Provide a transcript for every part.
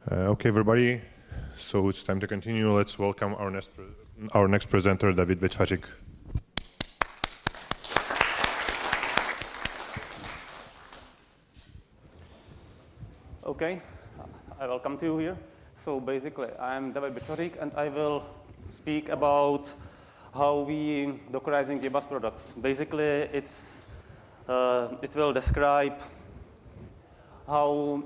Okay, everybody. So it's time to continue. Let's welcome our next presenter, David Bečvařík. Okay, I welcome to you here. So basically, I'm David Bečvařík, and I will speak about how we Dockerizing JBoss products. Basically, it will describe how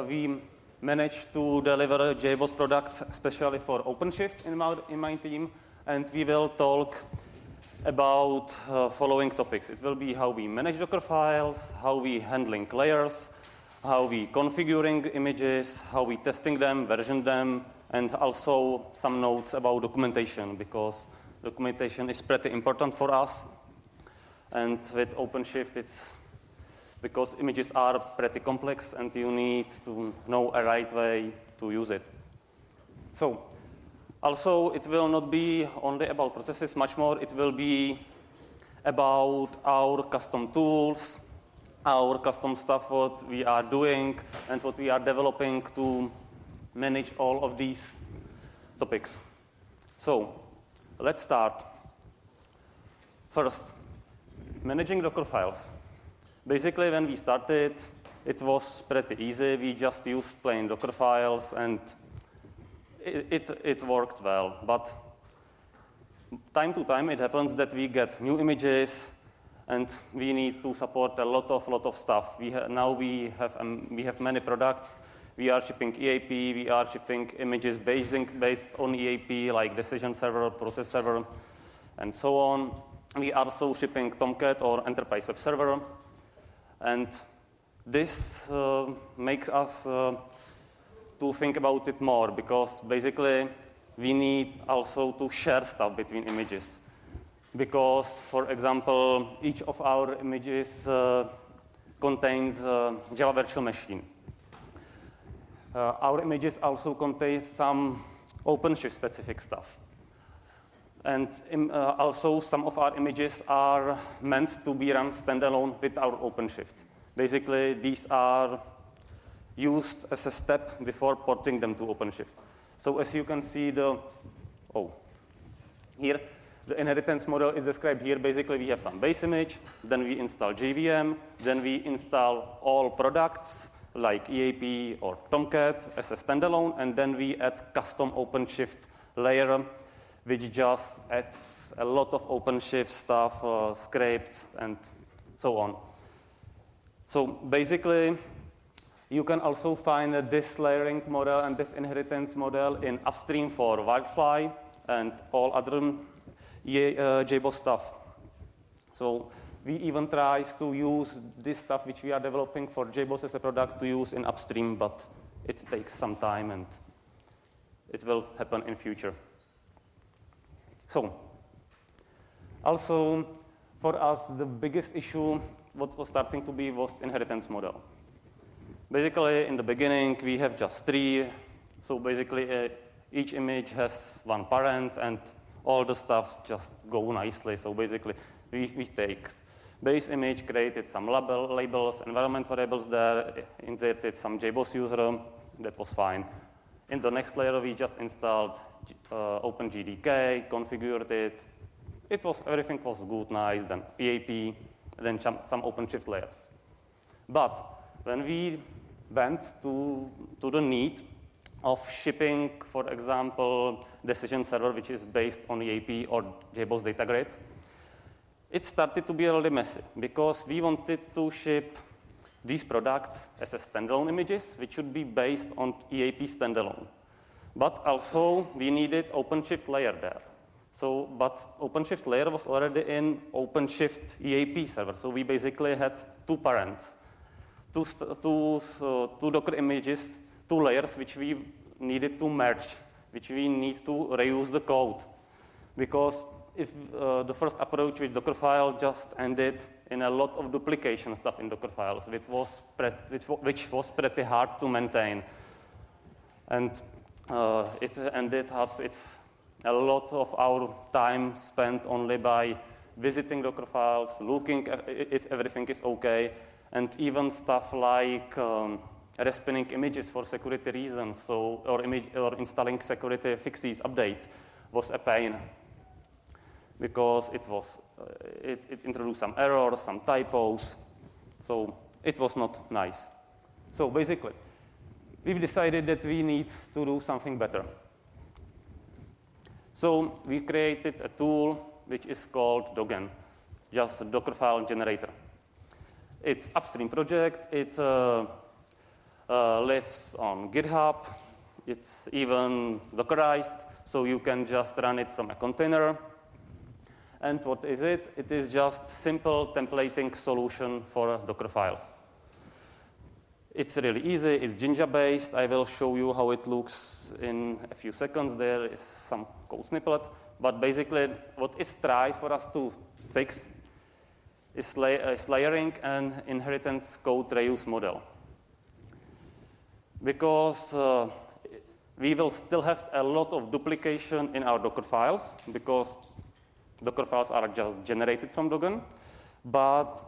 we manage to deliver JBoss products, especially for OpenShift in my team, and we will talk about following topics. It will be how we manage Docker files, how we handling layers, how we configuring images, how we testing them, version them, and also some notes about documentation, because documentation is pretty important for us. And with OpenShift, it's because images are pretty complex and you need to know a right way to use it. So also, it will not be only about processes, much more. It will be about our custom tools, our custom stuff, what we are doing, and what we are developing to manage all of these topics. So let's start. First, managing Docker files. Basically, when we started, it was pretty easy. We just used plain Docker files, and it worked well. But time to time, it happens that we get new images, and we need to support a lot of stuff. Now we have many products. We are shipping EAP. We are shipping images based on EAP, like decision server, process server, and so on. We are also shipping Tomcat or Enterprise Web Server. And this makes us to think about it more, because basically we need also to share stuff between images. Because, for example, each of our images contains Java virtual machine. Our images also contain some OpenShift specific stuff. And also, some of our images are meant to be run standalone with our OpenShift. Basically, these are used as a step before porting them to OpenShift. So as you can see, here, the inheritance model is described here. Basically, we have some base image, then we install JVM, then we install all products like EAP or Tomcat as a standalone, and then we add custom OpenShift layer, which just adds a lot of OpenShift stuff, scripts, and so on. So basically, you can also find this layering model and this inheritance model in upstream for Wildfly and all other JBoss stuff. So we even try to use this stuff which we are developing for JBoss as a product to use in upstream, but it takes some time and it will happen in future. So, also for us, the biggest issue what was starting to be was inheritance model. Basically, in the beginning, we have just 3. So basically, each image has one parent, and all the stuff just go nicely. So basically, we take base image, created some labels, environment variables there, inserted some JBoss user. That was fine. In the next layer, we just installed OpenJDK, configured it. Everything was good, nice, then EAP, then some OpenShift layers. But when we went to the need of shipping, for example, decision server, which is based on EAP or JBoss data grid, it started to be a little messy, because we wanted to ship these products as a standalone images, which should be based on EAP standalone. But also, we needed OpenShift layer there. So, but OpenShift layer was already in OpenShift EAP server. So we basically had 2 parents, two Docker images, 2 layers, which we needed to merge, which we need to reuse the code. Because if the first approach with Dockerfile just ended in a lot of duplication stuff in Docker files, which was pretty hard to maintain. And it ended up with a lot of our time spent only by visiting Docker files, looking if everything is okay, and even stuff like respinning images for security reasons, or installing security fixes, updates, was a pain because it introduced some errors, some typos, so it was not nice. So basically, we've decided that we need to do something better. So we created a tool which is called Dogen, just a Docker file generator. It's upstream project. It lives on GitHub. It's even Dockerized, so you can just run it from a container. And what is it? It is just simple templating solution for Docker files. It's really easy. It's Jinja-based. I will show you how it looks in a few seconds. There is some code snippet. But basically, what is tried for us to fix is layering and inheritance code reuse model. Because we will still have a lot of duplication in our Docker files, because Docker files are just generated from Dogen. But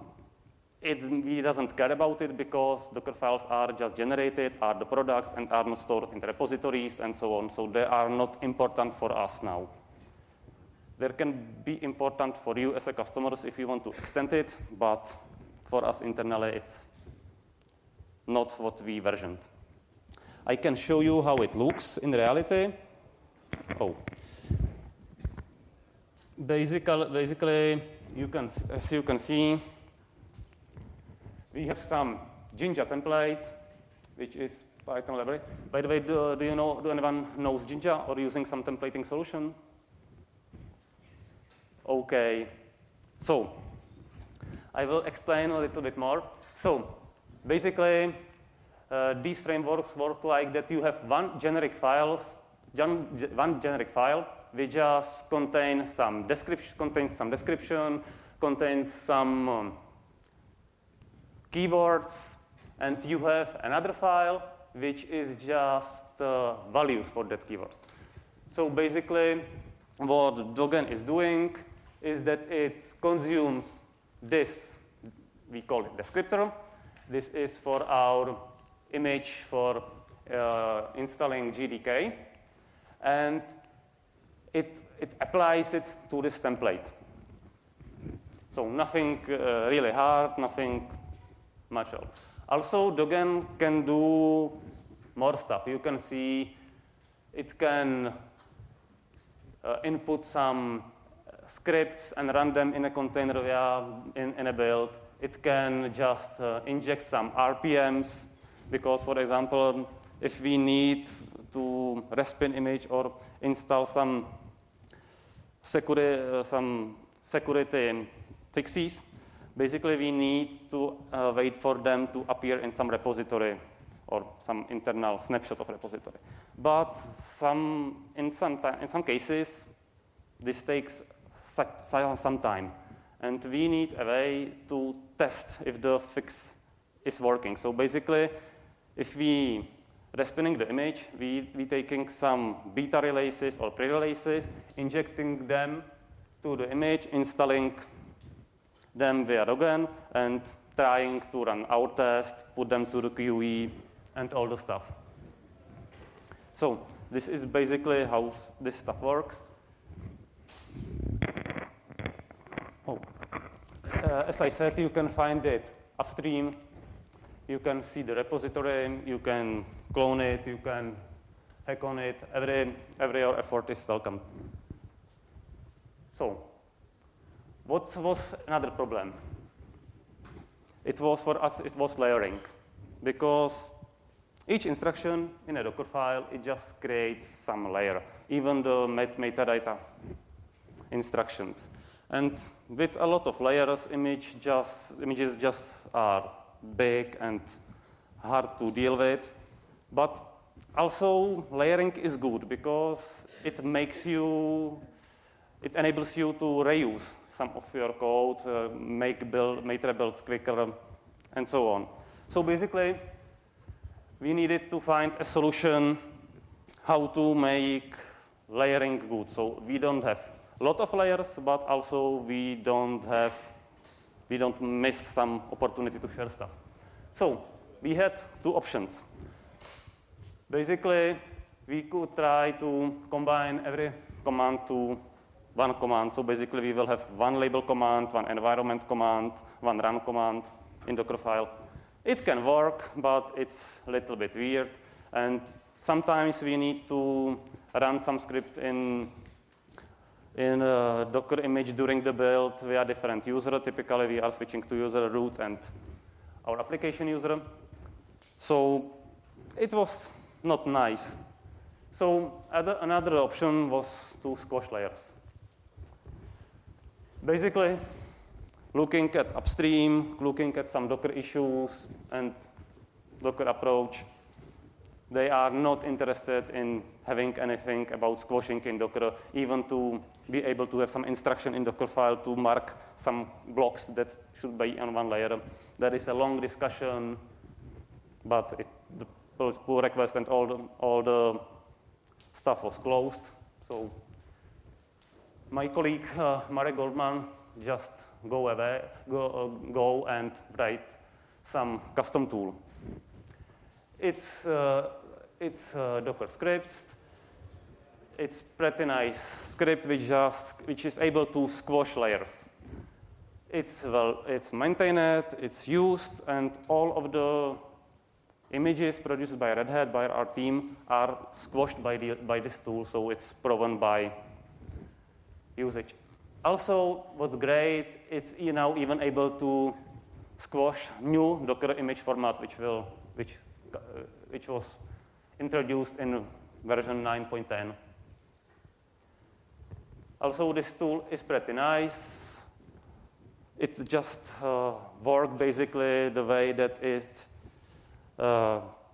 we doesn't care about it because Docker files are just generated, are the products, and are not stored in the repositories and so on. So they are not important for us now. They can be important for you as a customers if you want to extend it, but for us internally, it's not what we versioned. I can show you how it looks in reality. Basically, as you can see, we have some Jinja template, which is Python library. By the way, do anyone knows Jinja or using some templating solution? Okay. So I will explain a little bit more. So basically, these frameworks work like that. You have one generic file which just contains some description, contains some keywords, and you have another file which is just values for that keywords. So basically, what Dogen is doing is that it consumes this, we call it descriptor. This is for our image for installing GDK, and it applies it to this template. So nothing really hard, nothing much else. Also, Dogen can do more stuff. You can see it can input some scripts and run them in a container in a build. It can just inject some RPMs, because, for example, if we need to respin image or install some security fixes, basically we need to wait for them to appear in some repository or some internal snapshot of repository. But in some cases, this takes some time, and we need a way to test if the fix is working. So basically, if we respinning the image, we taking some beta releases or pre-releases, injecting them to the image, installing them via Dogen, and trying to run our test, put them to the QE, and all the stuff. So this is basically how this stuff works. As I said, you can find it upstream. You can see the repository. You can clone it. You can hack on it. Every effort is welcome. So what was another problem? It was for us, it was layering. Because each instruction in a Docker file, it just creates some layer, even the metadata instructions. And with a lot of layers, images just are big and hard to deal with. But also, layering is good because it enables you to reuse some of your code, make rebuilds quicker, and so on. So basically, we needed to find a solution how to make layering good. So we don't have a lot of layers, but also we don't miss some opportunity to share stuff. So we had two options. Basically, we could try to combine every command to one command. So basically, we will have one label command, one environment command, one run command in Dockerfile. It can work, but it's a little bit weird. And sometimes we need to run some script in a Docker image during the build via different user. Typically, we are switching to user root and our application user. So it was not nice. So another option was to squash layers. Basically, looking at upstream, looking at some Docker issues and Docker approach, they are not interested in having anything about squashing in Docker, even to be able to have some instruction in Dockerfile to mark some blocks that should be on one layer. There is a long discussion, but the pull request and all the stuff was closed. So my colleague Marek Goldman just go and write some custom tool. It's Docker scripts. It's pretty nice script which is able to squash layers. It's maintained, it's used, and all of the images produced by Red Hat, by our team, are squashed by this tool, so it's proven by usage. Also, what's great, it's now even able to squash new Docker image format, which was introduced in version 9.10. Also, this tool is pretty nice. It just works basically the way that it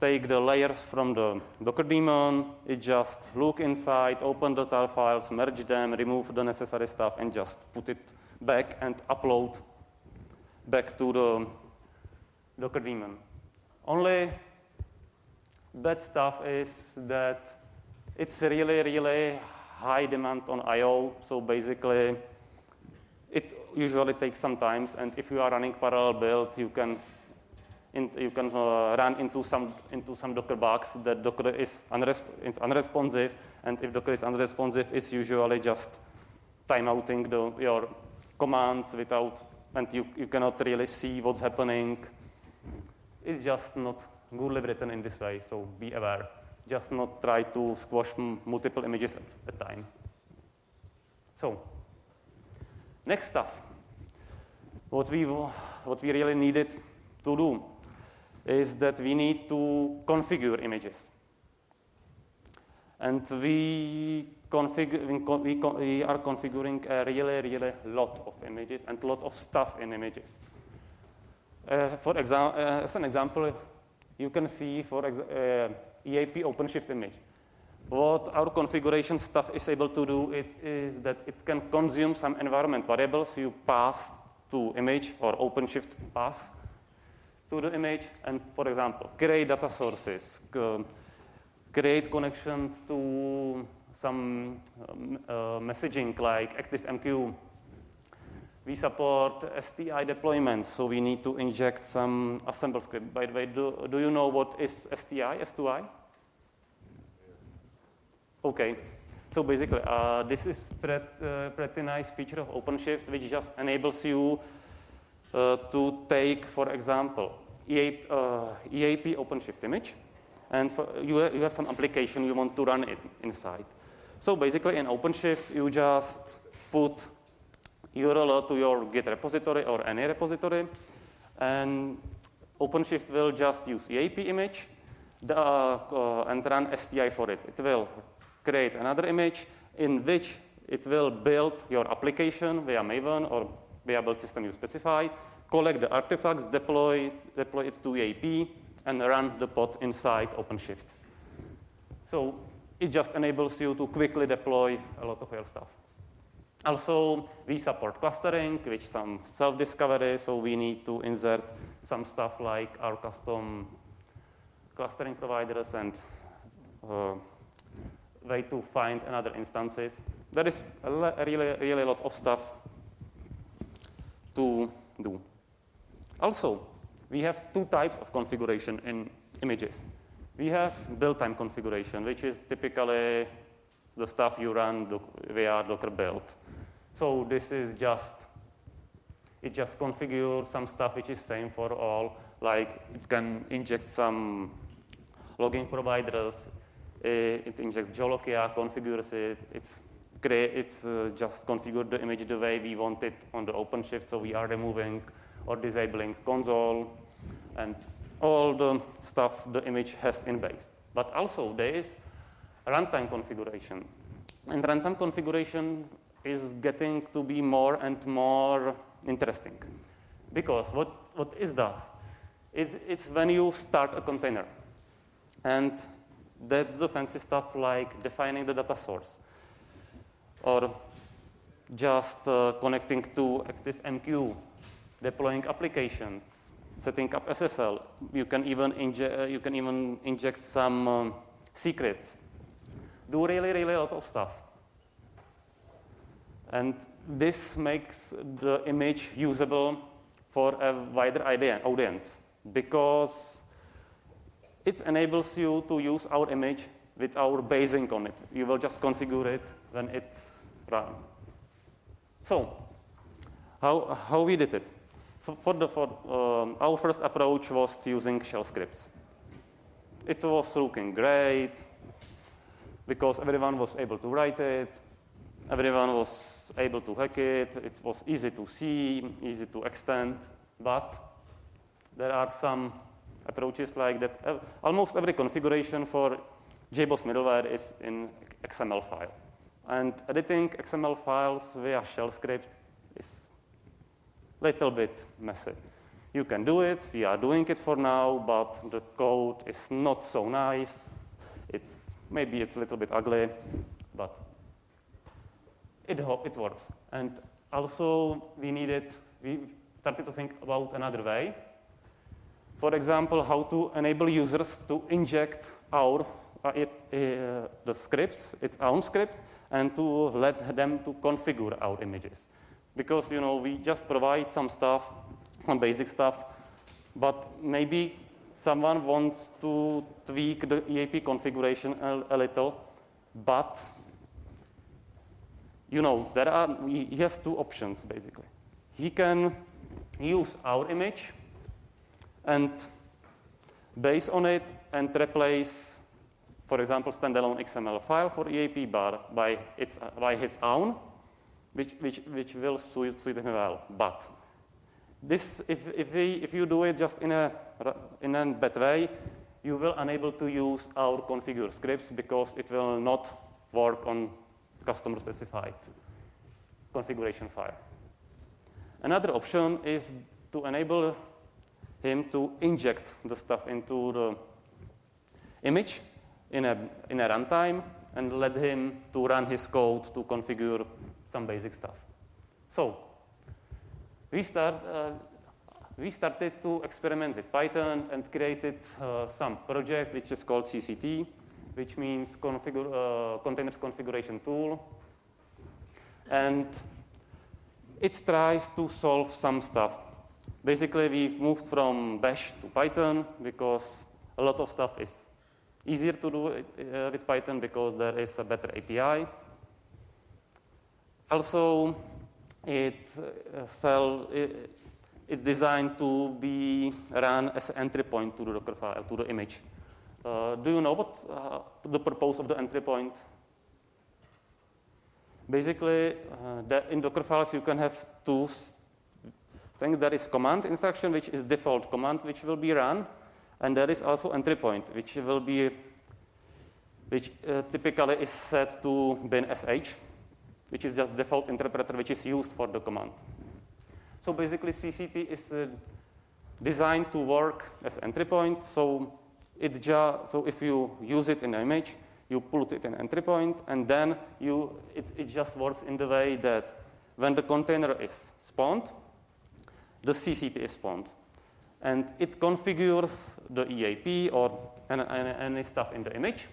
take the layers from the Docker daemon. It just look inside, open the tar files, merge them, remove the necessary stuff, and just put it back and upload back to the Docker daemon. Only bad stuff is that it's really, really high demand on I/O. So basically, it usually takes some time. And if you are running parallel build, you can run into some Docker bugs that Docker is unresponsive. And if Docker is unresponsive, it's usually just timeouting your commands and you cannot really see what's happening. It's just not goodly written in this way, so be aware. Just not try to squash multiple images at a time. So, next stuff. What we really needed to do is that we need to configure images. And we are configuring a really, really lot of images and a lot of stuff in images. As an example, you can see EAP OpenShift image. What our configuration stuff is able to do is that it can consume some environment variables you pass to image or OpenShift pass to the image, and for example, create data sources, create connections to some messaging like ActiveMQ. We support STI deployments, so we need to inject some assemble script. By the way, do you know what is STI, S2I? Okay, so basically, this is pretty nice feature of OpenShift, which just enables you to take, for example, EAP OpenShift image, and you have some application you want to run it inside. So basically, in OpenShift, you just put URL to your Git repository or any repository, and OpenShift will just use EAP image and run STI for it. It will create another image in which it will build your application via Maven or via build system you specify, collect the artifacts, deploy it to EAP, and run the pod inside OpenShift. So it just enables you to quickly deploy a lot of your stuff. Also, we support clustering, which some self-discovery, so we need to insert some stuff like our custom clustering providers and way to find another instances. There is really a lot of stuff to do. Also, we have two types of configuration in images. We have build-time configuration, which is typically the stuff you run via Docker build. So this is it just configures some stuff which is same for all, like it can inject some logging providers, it injects Jolokia, configures it, it's just configured the image the way we want it on the OpenShift, so we are removing or disabling console and all the stuff the image has in base. But also there is runtime configuration. And runtime configuration is getting to be more and more interesting. Because what is that? It's when you start a container. And that's the fancy stuff like defining the data source, or just connecting to ActiveMQ, deploying applications, setting up SSL. You can even inject some secrets. Do really a lot of stuff. And this makes the image usable for a wider audience because it enables you to use our image with our basing on it. You will just configure it when it's run. So, how we did it? Our first approach was using shell scripts. It was looking great because everyone was able to write it. Everyone was able to hack it. It was easy to see, easy to extend. But there are some approaches like that. Almost every configuration for JBoss middleware is in XML file. And editing XML files via shell script is a little bit messy. You can do it. We are doing it for now, but the code is not so nice. Maybe it's a little bit ugly, but it works. And also, we started to think about another way. For example, how to enable users to inject the scripts, its own script, and to let them to configure our images. Because we just provide some stuff, some basic stuff, but maybe someone wants to tweak the EAP configuration a little, but he has two options basically. He can use our image and base on it and replace, for example, standalone XML file for EAP by his own, which will suit him well. But this, if you do it just in a bad way, you will unable to use our configure scripts because it will not work on customer specified configuration file. Another option is to enable him to inject the stuff into the image in a runtime and let him to run his code to configure some basic stuff. So we started to experiment with Python and created some project which is called CCT, which means containers configuration tool. And it tries to solve some stuff. Basically, we've moved from Bash to Python because a lot of stuff is easier to do with Python because there is a better API. Also, it's designed to be run as an entry point to the Docker file, to the image. Do you know what's the purpose of the entry point? Basically, in Docker files, you can have two things. There is command instruction, which is default command, which will be run. And there is also entry point, which typically is set to bin sh, which is just default interpreter, which is used for the command. So basically, CCT is designed to work as entry point. So if you use it in an image, you put it in entry point, and then it just works in the way that when the container is spawned, the CCT is spawned. And it configures the EAP or any stuff in the image.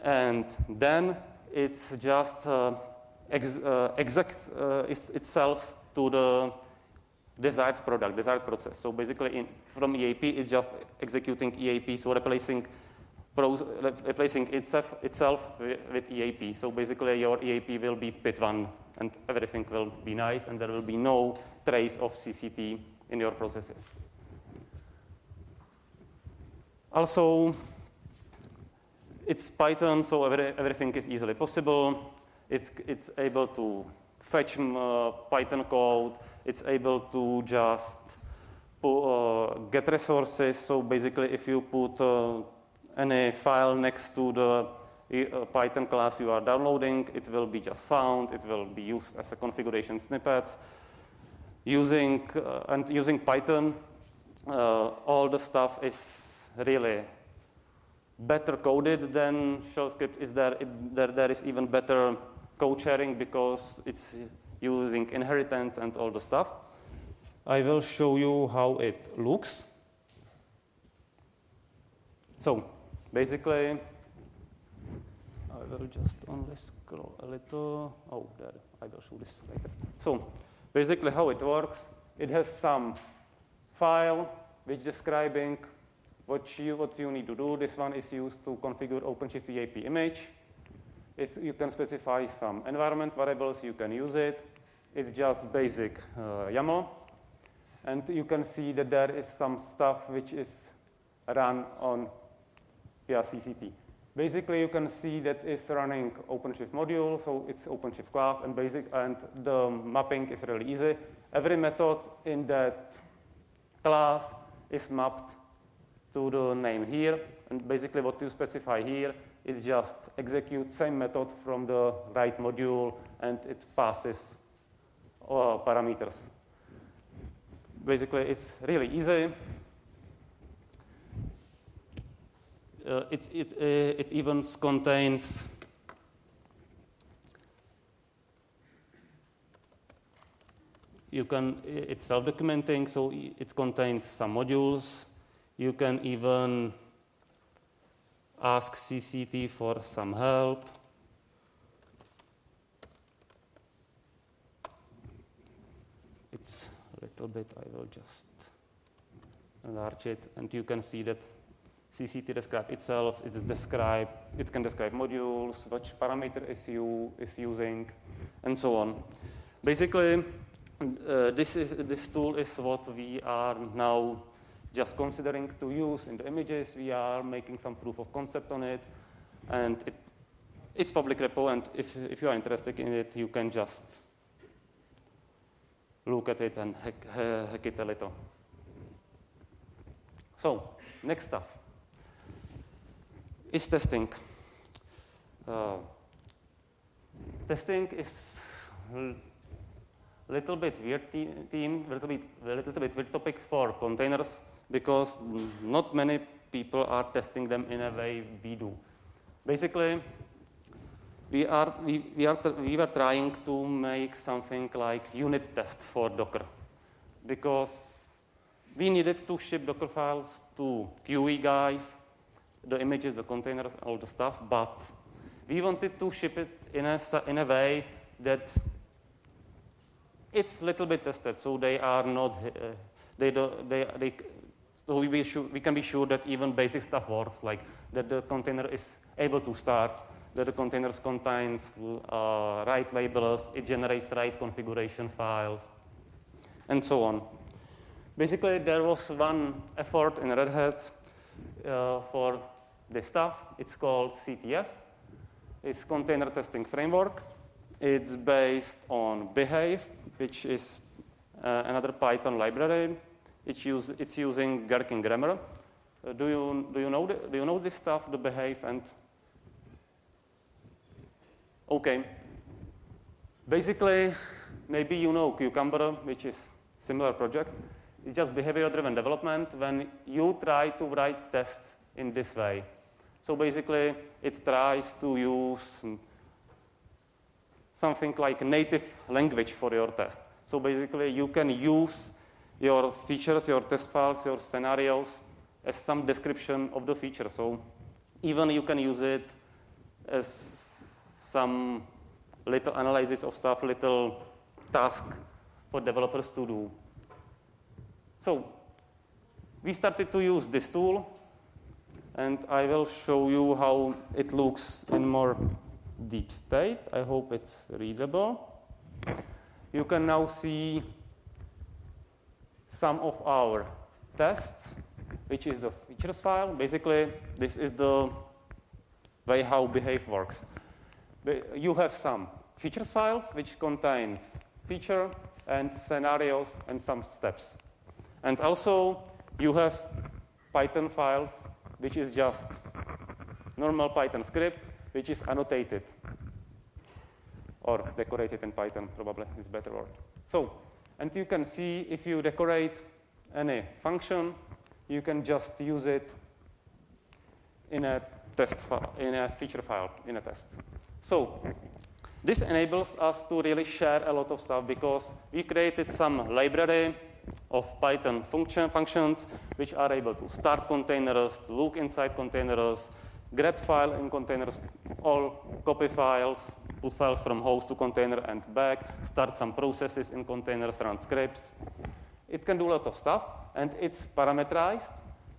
And then it's just executes itself to the desired product, desired process. So basically, from EAP, it's just executing EAP, so replacing itself with EAP. So basically, your EAP will be PIT1, and everything will be nice, and there will be no trace of CCT in your processes. Also, it's Python, so everything is easily possible. It's able to fetch Python code. It's able to just get resources. So basically, if you put any file next to the Python class you are downloading, it will be just found. It will be used as a configuration snippets. Using Python, all the stuff is really better coded than shell script. There is even better code sharing because it's using inheritance and all the stuff. I will show you how it looks. So basically, I will just only scroll a little. Oh, there, I will show this later. So basically how it works, it has some file which describing what you need to do. This one is used to configure OpenShift EAP image. You can specify some environment variables, you can use it. It's just basic YAML. And you can see that there is some stuff which is run on CCT. Basically, you can see that it's running OpenShift module, so it's OpenShift class, and the mapping is really easy. Every method in that class is mapped to the name here, and basically what you specify here is just execute same method from the right module, and it passes parameters. Basically, it's really easy. It even contains it's self-documenting, so it contains some modules. You can even ask CCT for some help. It's a little bit, I will just enlarge it, and you can see that CCT describe itself, it can describe modules, which parameter is using, and so on. Basically, this tool is what we are now just considering to use in the images. We are making some proof of concept on it, and it's public repo, and if you are interested in it, you can just look at it and hack it a little. So, next stuff is testing. Testing is a little bit weird little bit weird topic for containers because not many people are testing them in a way we do. Basically, we were trying to make something like unit test for Docker because we needed to ship Docker files to QE guys, the images, the containers, all the stuff, but we wanted to ship it in a way that it's a little bit tested, so they are not, so we can be sure that even basic stuff works, like that the container is able to start, that the containers contains right labels, it generates right configuration files, and so on. Basically, there was one effort in Red Hat for this stuff. It's called CTF. It's Container Testing Framework. It's based on Behave, which is another Python library. It's using Gherkin grammar. Do you know this stuff, the Behave and? Okay. Basically, maybe you know Cucumber, which is similar project. It's just behavior-driven development when you try to write tests in this way. So basically, it tries to use something like a native language for your test. So basically, you can use your features, your test files, your scenarios as some description of the feature. So even you can use it as some little analysis of stuff, little task for developers to do. So we started to use this tool, and I will show you how it looks in more deep state. I hope it's readable. You can now see some of our tests, which is the features file. Basically, this is the way how behave works. You have some features files, which contains feature and scenarios and some steps. And also, you have Python files, which is just normal Python script, which is annotated. Or decorated in Python, probably is a better word. So, and you can see if you decorate any function, you can just use it in a test file, in a feature file, in a test. So this enables us to really share a lot of stuff because we created some library of Python functions which are able to start containers, to look inside containers, grab file in containers, all copy files, put files from host to container and back, start some processes in containers, run scripts. It can do a lot of stuff, and it's parameterized,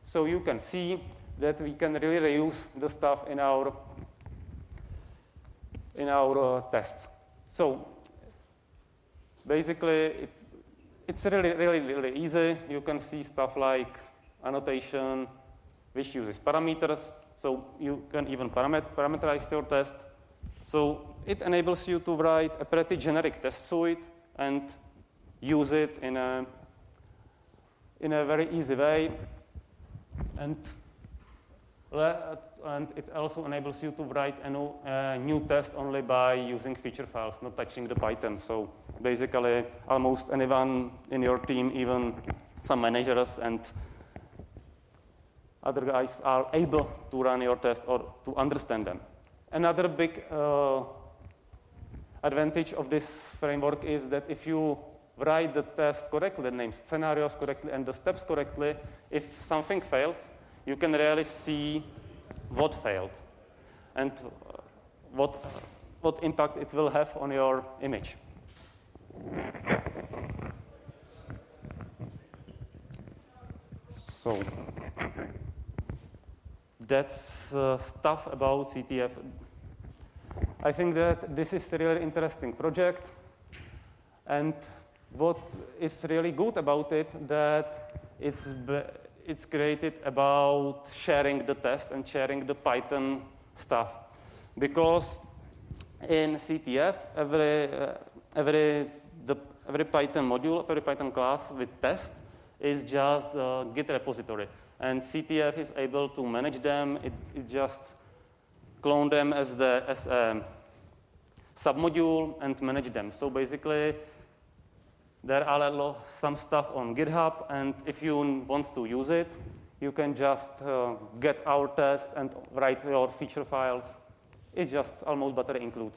so you can see that we can really reuse the stuff in our test. So basically, it's really easy. You can see stuff like annotation, which uses parameters. So you can even parameterize your test. So it enables you to write a pretty generic test suite and use it in a very easy way. And it also enables you to write a new test only by using feature files, not touching the Python. So basically, almost anyone in your team, even some managers and other guys, are able to run your test or to understand them. Another big advantage of this framework is that if you write the test correctly, the named scenarios correctly, and the steps correctly, if something fails, you can really see what failed and what impact it will have on your image. So that's stuff about CTF. I think that this is a really interesting project, and what is really good about it that it's created about sharing the test and sharing the Python stuff, because in CTF every Python module, every Python class with test is just a Git repository, and CTF is able to manage them. It just clone them as a submodule and manage them. So basically, there are some stuff on GitHub, and if you want to use it, you can just get our test and write your feature files. It's just almost battery include.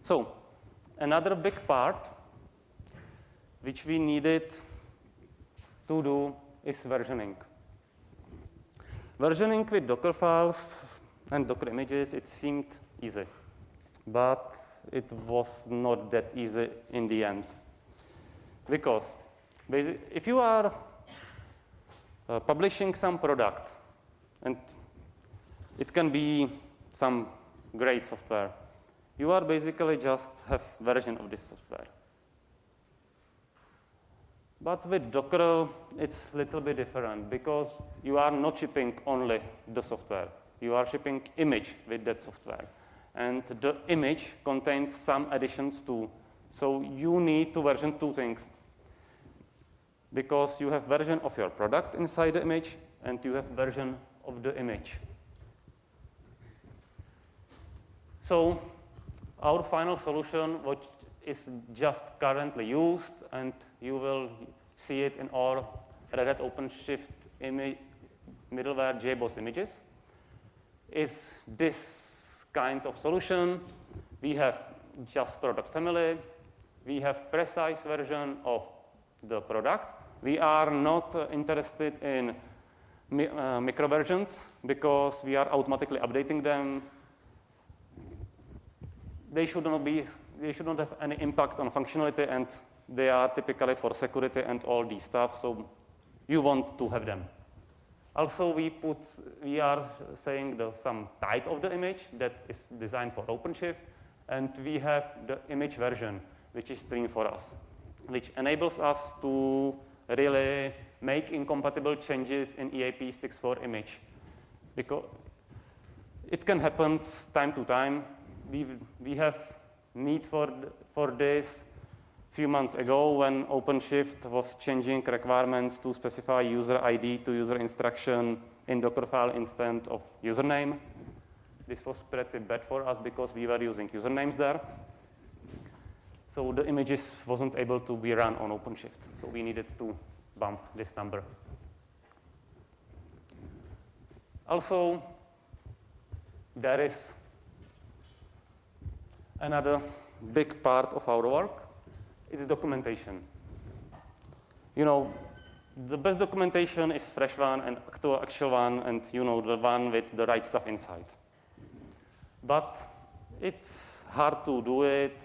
So another big part which we needed to do is versioning. Versioning with Docker files and Docker images, it seemed easy, but it was not that easy in the end. Because if you are publishing some product, and it can be some great software, you are basically just have version of this software. But with Docker, it's a little bit different because you are not shipping only the software. You are shipping image with that software. And the image contains some additions too. So you need to version two things, because you have version of your product inside the image, and you have version of the image. So our final solution, which is just currently used, and you will see it in our Red Hat OpenShift middleware JBoss images, is this kind of solution. We have just product family. We have precise version of the product. We are not interested in micro versions because we are automatically updating them. They should not have any impact on functionality, and they are typically for security and all these stuff, so you want to have them. Also, we are saying some type of the image that is designed for OpenShift, and we have the image version, which is streamed for us, which enables us to really make incompatible changes in EAP 6.4 image. Because it can happen time to time. We have need for this few months ago when OpenShift was changing requirements to specify user ID to user instruction in Dockerfile instead of username. This was pretty bad for us because we were using usernames there. So the images wasn't able to be run on OpenShift. So we needed to bump this number. Also, there is another big part of our work. It's documentation. You know, the best documentation is fresh one and actual one, and the one with the right stuff inside. But it's hard to do it,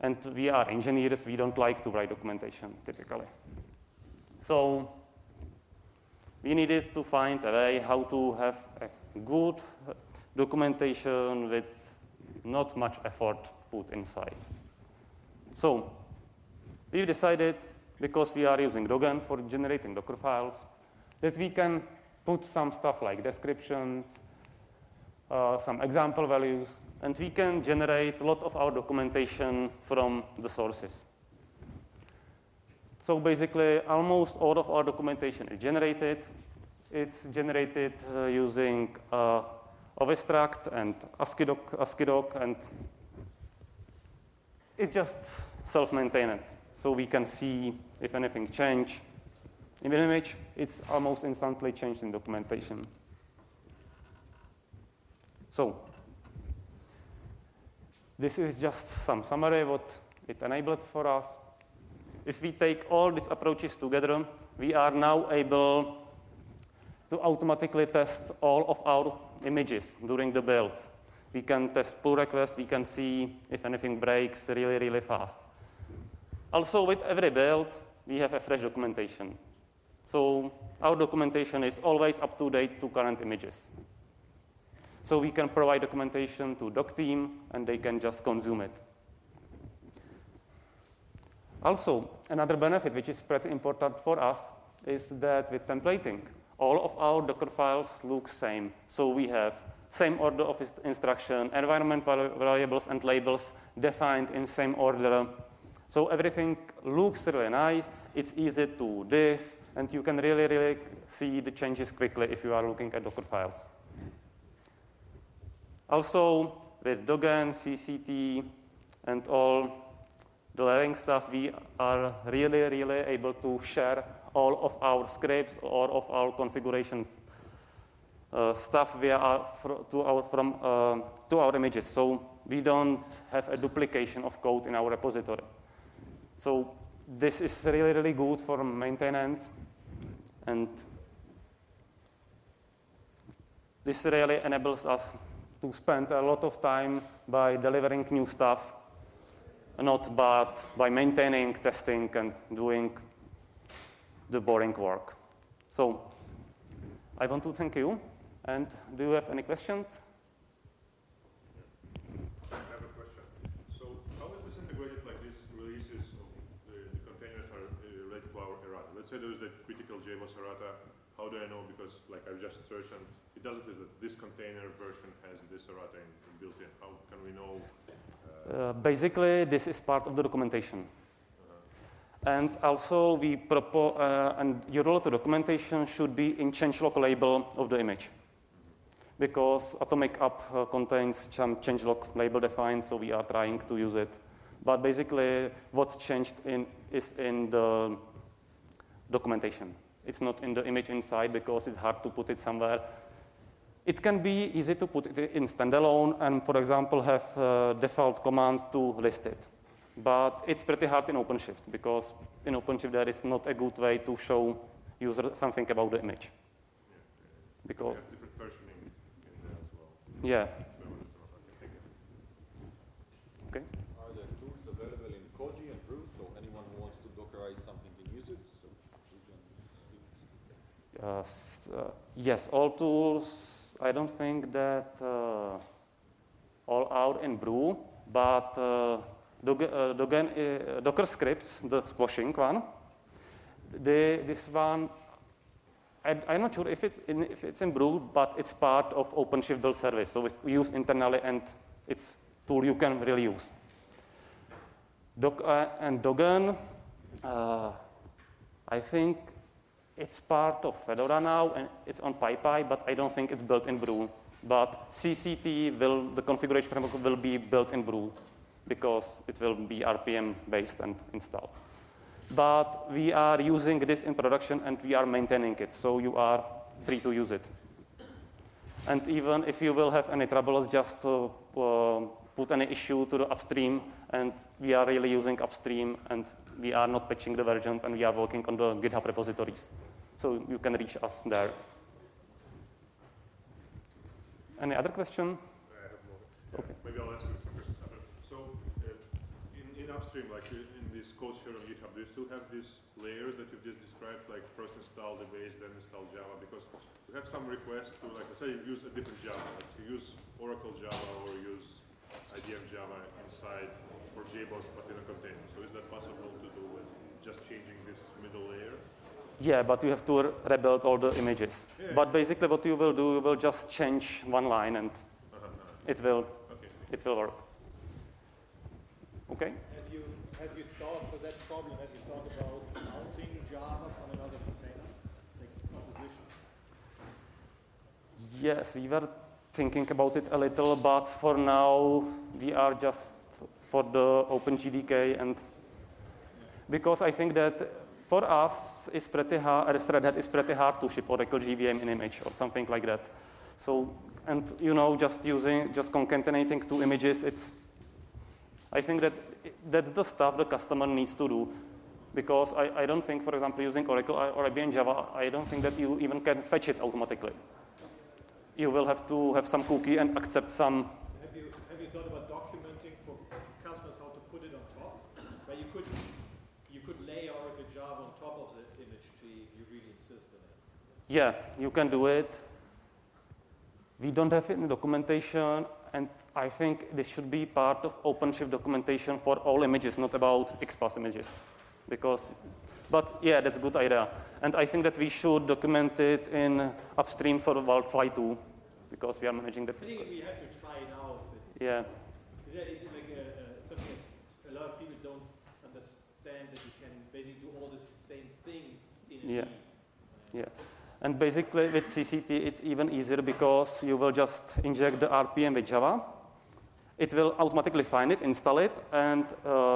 and we are engineers. We don't like to write documentation typically. So we needed to find a way how to have a good documentation with not much effort put inside. So we decided, because we are using Dogen for generating Docker files, that we can put some stuff like descriptions, some example values, and we can generate a lot of our documentation from the sources. So basically, almost all of our documentation is generated. It's generated using OVStruct and AsciiDoc, and it's just self-maintained. So we can see if anything changed in an image, it's almost instantly changed in documentation. So this is just some summary what it enabled for us. If we take all these approaches together, we are now able to automatically test all of our images during the builds. We can test pull requests. We can see if anything breaks really, really fast. Also, with every build, we have a fresh documentation. So our documentation is always up to date to current images. So we can provide documentation to doc team, and they can just consume it. Also, another benefit, which is pretty important for us, is that with templating, all of our Docker files look same. So we have same order of instruction, environment variables and labels defined in same order. So everything looks really nice. It's easy to diff, and you can really, really see the changes quickly if you are looking at Docker files. Also, with Dogen, CCT, and all the layering stuff, we are really, really able to share all of our scripts or of our configurations stuff to our images. So we don't have a duplication of code in our repository. So this is really, really good for maintenance, and this really enables us to spend a lot of time by delivering new stuff, not but by maintaining, testing, and doing the boring work. So I want to thank you. And do you have any questions? I have a question. So how is this integrated, like these releases of the containers are related to our errata? Let's say there is a critical JMOS errata. How do I know? Because like I've just searched and it doesn't list that this container version has this errata built in. How can we know? Basically, this is part of the documentation. And also, we propose, and your URL documentation should be in changelog label of the image. Because atomic app contains some changelog label defined, so we are trying to use it. But basically, what's changed is in the documentation. It's not in the image inside because it's hard to put it somewhere. It can be easy to put it in standalone and, for example, have default commands to list it. But it's pretty hard in OpenShift because in OpenShift there is not a good way to show user something about the image. Because we have different versioning in there as well. Yeah. Okay. Are there tools available in Koji and Brew, so anyone who Yes, all tools, I don't think that all out in Brew, but Docker scripts, the squashing one, this one, I'm not sure if it's in Brew, but it's part of OpenShift build service, so it's used internally and it's a tool you can really use. And Dogen, I think it's part of Fedora now, and it's on PyPy, but I don't think it's built in Brew. But CCT the configuration framework will be built in Brew because it will be RPM based and installed. But we are using this in production and we are maintaining it, so you are free to use it. And even if you will have any troubles, just put any issue to the upstream, and we are really using upstream, and we are not patching the versions, and we are working on the GitHub repositories. So you can reach us there. Any other question? I have more. Okay. Maybe I'll ask you some questions after. So in upstream, like in this code share on GitHub, do you still have these layers that you've just described, like first install the base, then install Java? Because you have some requests to, like, let's say you use a different Java, like you use Oracle Java or use IBM Java inside for JBoss, but in a container. So is that possible to do with just changing this middle layer? Yeah, but you have to rebuild all the images. Yeah. But basically what you will do, you will just change one line and it will work. Okay? Have you thought for that problem, have you thought about mounting Java on another container, like composition? Yes, we were thinking about it a little, but for now we are just for the OpenJDK, and because I think that for us it's pretty hard, Red Hat is pretty hard to ship Oracle JVM in image or something like that. So, and just concatenating two images, I think that's the stuff the customer needs to do, because I don't think, for example, using Oracle or IBM Java, I don't think that you even can fetch it automatically. You will have to have some cookie and accept some. Have you thought about documenting for customers how to put it on top? Where you could lay Oracle Java on top of the image tree if you really insist on it. Yeah, you can do it. We don't have it in documentation, and I think this should be part of OpenShift documentation for all images, not about XPath images. But yeah, that's a good idea. And I think that we should document it in upstream for Wildfly too, because we are managing that. I think we have to try it out. Yeah. Something a lot of people don't understand, that you can basically do all the same things in a Yeah. tree. Yeah. And basically with CCT, it's even easier because you will just inject the RPM with Java. It will automatically find it, install it, and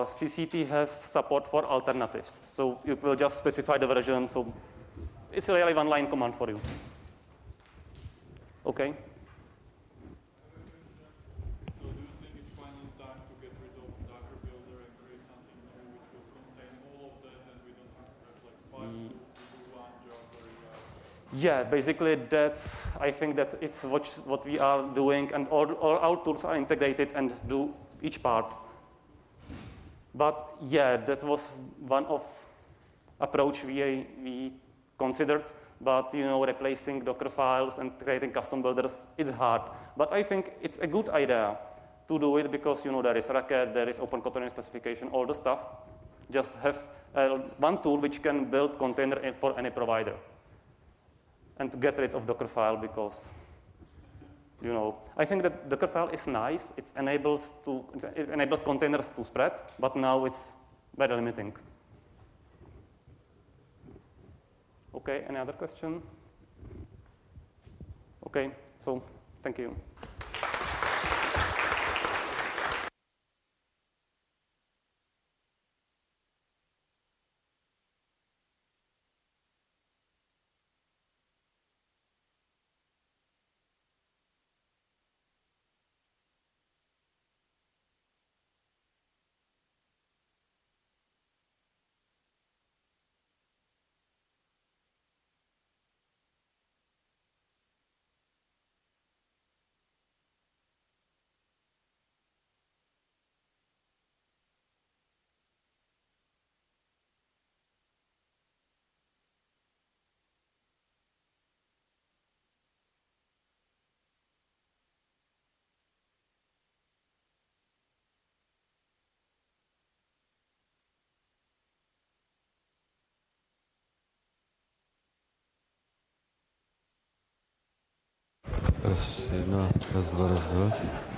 CCT has support for alternatives. So you will just specify the version. So it's really one-line command for you. Okay. So do you think it's finally time to get rid of Docker Builder and create something new which will contain all of that, and we don't have to have like 5 tools to do one job very well? Yeah, basically I think that it's what we are doing, and all our tools are integrated and do each part. But yeah, that was one of approach we considered. But replacing Docker files and creating custom builders, it's hard. But I think it's a good idea to do it because there is Racket, there is Open Container Specification, all the stuff. Just have one tool which can build container for any provider. And to get rid of Dockerfile because, I think that Dockerfile is nice. It enables containers to spread, but now it's very limiting. Okay, any other question? Okay, so thank you. Raz, jedna, raz, dva.